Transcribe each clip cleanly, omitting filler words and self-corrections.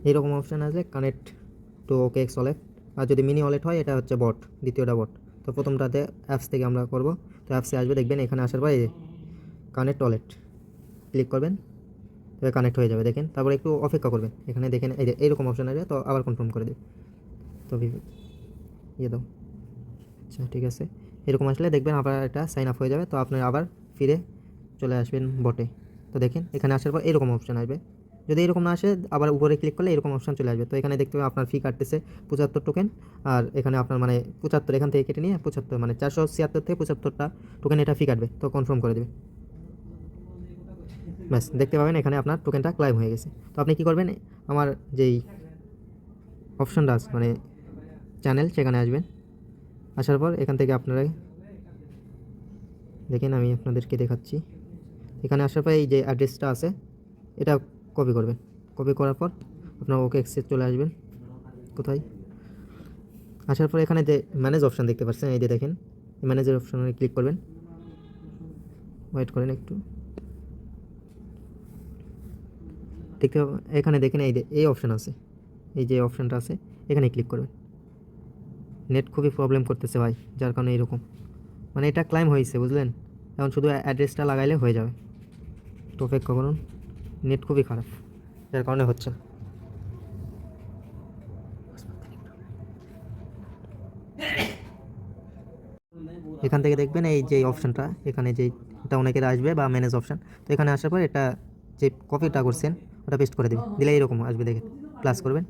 এইরকম অপশান আসলে connect to OKX wallet, আর যদি মিনি ওয়ালেট হয় এটা হচ্ছে বট, দ্বিতীয়টা বট। তো প্রথমটাতে অ্যাপস থেকে আমরা করব। তো অ্যাপসে আসবে, দেখবেন এখানে আসার পর এই যে কানেক্ট ওয়ালেট ক্লিক করবেন, তবে কানেক্ট হয়ে যাবে দেখেন। তারপর একটু অপেক্ষা করবেন, এখানে দেখেন এই যে এইরকম অপশান আসবে, তো আবার কনফার্ম করে দেবে। তো ইয়ে দাও, আচ্ছা ঠিক আছে। এরকম আসলে দেখবেন আবার এটা সাইন আপ হয়ে যাবে, তো আপনি আবার ফিরে চলে আসবেন বটে। তো দেখেন এখানে আসার পর এরকম অপশান আসবে, যদি এরকম না আসে আবার উপরে ক্লিক করলে এরকম অপশান চলে আসবে। তো এখানে দেখতে পাবেন আপনার ফি কাটতেছে 75 টোকেন, আর এখানে আপনার মানে 75 এখান থেকে কেটে নিয়ে 75 মানে 476 থেকে 75টা টোকেন এটা ফি কাটবে, তো কনফার্ম করে দেবে। ব্যাস দেখতে পাবেন এখানে আপনার টোকেনটা ক্লাইম হয়ে গেছে। তো আপনি কী করবেন, আমার যেই অপশানটা আছে মানে চ্যানেল, সেখানে আসবেন। আসার পর এখান থেকে আপনারা দেখেন, আমি আপনাদেরকে দেখাচ্ছি। এখানে আসার পর এই যে অ্যাড্রেসটা আছে এটা কপি করবেন। কপি করার পর আপনার OKX চলে আসবেন। কোথায় আসার পর এখানে যে ম্যানেজ অপশান দেখতে পাচ্ছেন, এই যে দেখেন ম্যানেজের অপশানে ক্লিক করবেন। ওয়েট করেন একটু, দেখতে এখানে দেখেন এই যে এই অপশান আছে, এই যে অপশানটা আছে এখানে ক্লিক করবেন। নেট খুবই প্রবলেম করতেছে ভাই, যার কারণে এরকম মানে এটা ক্লাইম হয়েছে, বুঝলেন। এখন শুধু অ্যাড্রেসটা লাগাইলে হয়ে যাবে। তো অপেক্ষা করুন, নেট খুবই খারাপ, যার কারণে হচ্ছে। এখান থেকে দেখবেন এই যে অপশানটা, এখানে যে এটা অনেকের আসবে বা ম্যানেজ অপশান, তো এখানে আসার পর এটা যে কপিটা করছেন ওটা পেস্ট করে দেবেন, দিলে এরকম আসবে দেখেন। প্লাস করবেন,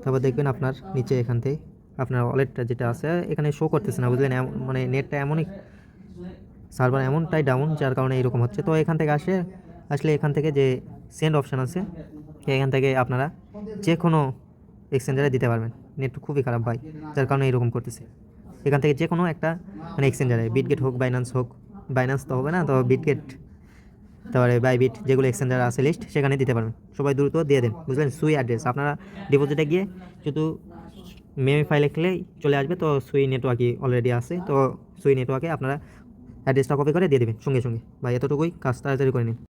তারপর দেখবেন আপনার নিচে এখান থেকে আপনার ওয়ালেটটা যেটা আছে এখানে শো করতেছে না, বুঝলেন। মানে নেটটা এমনই, সার্ভার এমনটাই ডাউন, যার কারণে এরকম হচ্ছে। তো এখান থেকে আসলে এখান থেকে যে সেন্ড অপশান আছে, এখান থেকে আপনারা যে কোনো এক্সচেঞ্জারে দিতে পারবেন। নেট খুবই খারাপ ভাই, যার কারণে এরকম করতেছে। এখান থেকে যে কোনো একটা মানে এক্সচেঞ্জারে, বিটগেট হোক, বাইন্যান্স হোক, বাইন্যান্স তো হবে না, তো বিটগেট, তারপরে বাইবিট, যেগুলো এক্সচেঞ্জার আছে লিস্ট, সেখানে দিতে পারবেন। সবাই দ্রুত দিয়ে দেন, বুঝলেন। সুই অ্যাড্রেস আপনারা ডিপোজিটে গিয়ে শুধু মেমি ফাইল লিখলেই চলে আসবে। তো সুই নেটওয়ার্কই অলরেডি আছে, তো সুই নেটওয়ার্কে আপনারা অ্যাড্রেসটা কপি করে দিয়ে দেবেন সঙ্গে সঙ্গে। ভাই এতটুকুই, কাজ তাড়াতাড়ি করে নিন।